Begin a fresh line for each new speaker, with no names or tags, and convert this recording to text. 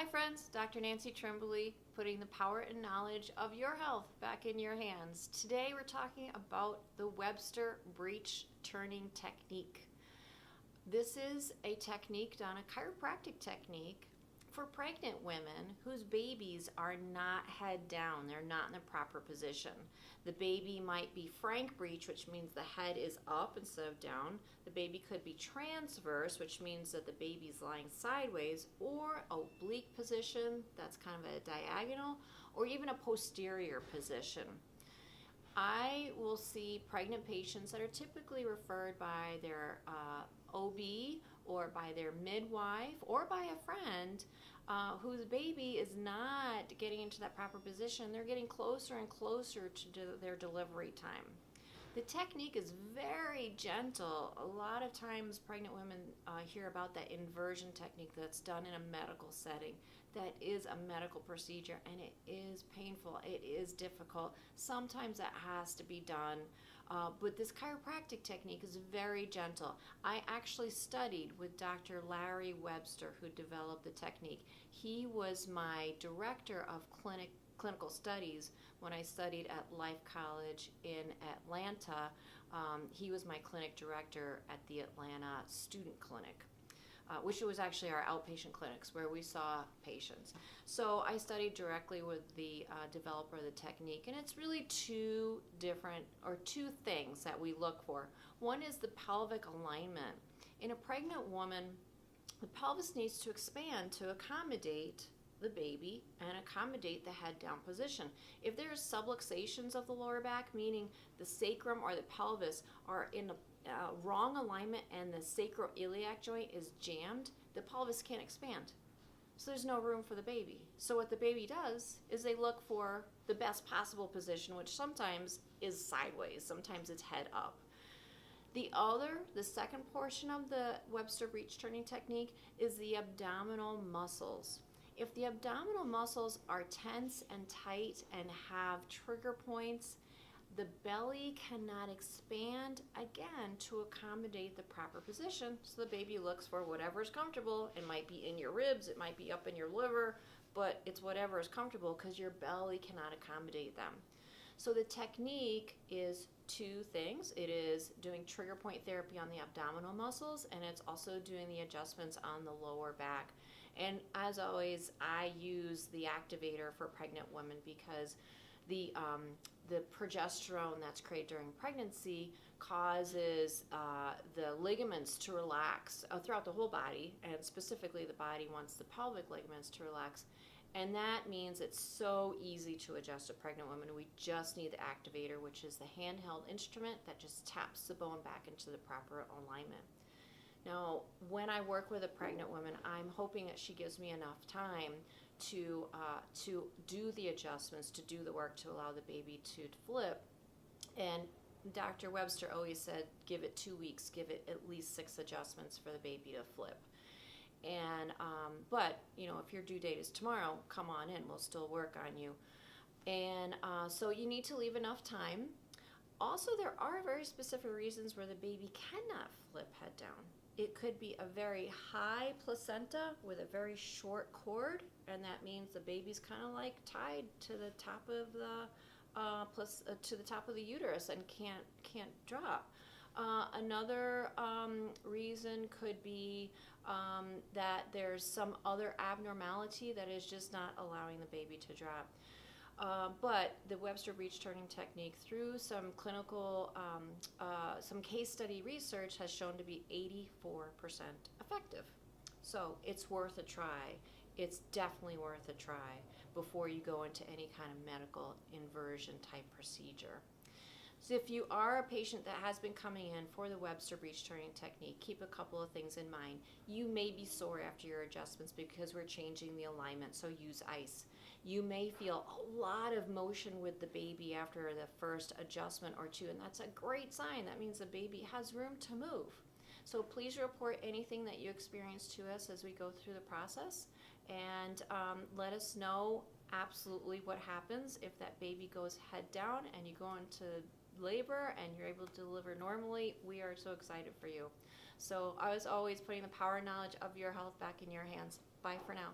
Hi friends, Dr. Nancy Tremblay, putting the power and knowledge of your health back in your hands. Today we're talking about the Webster Breech turning technique. This is a technique done, a chiropractic technique for pregnant women whose babies are not head down. They're not in the proper position. The baby might be frank breech, which means the head is up instead of down. The baby could be transverse, which means that the baby's lying sideways, or oblique position, that's kind of a diagonal, or even a posterior position. I will see pregnant patients that are typically referred by their OB or by their midwife or by a friend whose baby is not getting into that proper position. They're getting closer and closer to their delivery time. The technique is very gentle. A lot of times pregnant women hear about that inversion technique that's done in a medical setting. That is a medical procedure and it is painful. It is difficult. Sometimes that has to be done. But this chiropractic technique is very gentle. I actually studied with Dr. Larry Webster, who developed the technique. He was my director of clinical studies when I studied at Life College in Atlanta. He was my clinic director at the Atlanta Student Clinic, which was actually our outpatient clinics where we saw patients. So I studied directly with the developer of the technique, and it's really two things that we look for. One is the pelvic alignment. In a pregnant woman, the pelvis needs to expand to accommodate the baby and accommodate the head down position. If there's subluxations of the lower back, meaning the sacrum or the pelvis are in the wrong alignment and the sacroiliac joint is jammed, the pelvis can't expand. So there's no room for the baby. So what the baby does is they look for the best possible position, which sometimes is sideways, sometimes it's head up. The second portion of the Webster Breech turning technique is the abdominal muscles. If the abdominal muscles are tense and tight and have trigger points, the belly cannot expand again to accommodate the proper position. So the baby looks for whatever is comfortable. It might be in your ribs, it might be up in your liver, but it's whatever is comfortable because your belly cannot accommodate them. So the technique is two things. It is doing trigger point therapy on the abdominal muscles, and it's also doing the adjustments on the lower back. And as always, I use the activator for pregnant women because the progesterone that's created during pregnancy causes the ligaments to relax throughout the whole body, and specifically the body wants the pelvic ligaments to relax. And that means it's so easy to adjust a pregnant woman. We just need the activator, which is the handheld instrument that just taps the bone back into the proper alignment. Now, when I work with a pregnant woman, I'm hoping that she gives me enough time to do the adjustments, to do the work to allow the baby to flip. And Dr. Webster always said, give it 2 weeks, give it at least 6 adjustments for the baby to flip. And but if your due date is tomorrow, come on in, we'll still work on you. And so you need to leave enough time. Also, there are very specific reasons where the baby cannot flip head down. It could be a very high placenta with a very short cord, and that means the baby's kind of like tied to the top of the uterus and can't drop. Another reason could be that there's some other abnormality that is just not allowing the baby to drop. But the Webster Breech turning technique, through some clinical, some case study research, has shown to be 84% effective. So it's worth a try. It's definitely worth a try before you go into any kind of medical inversion type procedure. So if you are a patient that has been coming in for the Webster Breech turning technique, keep a couple of things in mind. You may be sore after your adjustments because we're changing the alignment, so use ice. You may feel a lot of motion with the baby after the first adjustment or two, and that's a great sign. That means the baby has room to move. So please report anything that you experience to us as we go through the process, and let us know absolutely what happens if that baby goes head down and you go into labor and you're able to deliver normally. We are so excited for you. So I was always putting the power and knowledge of your health back in your hands. Bye for now.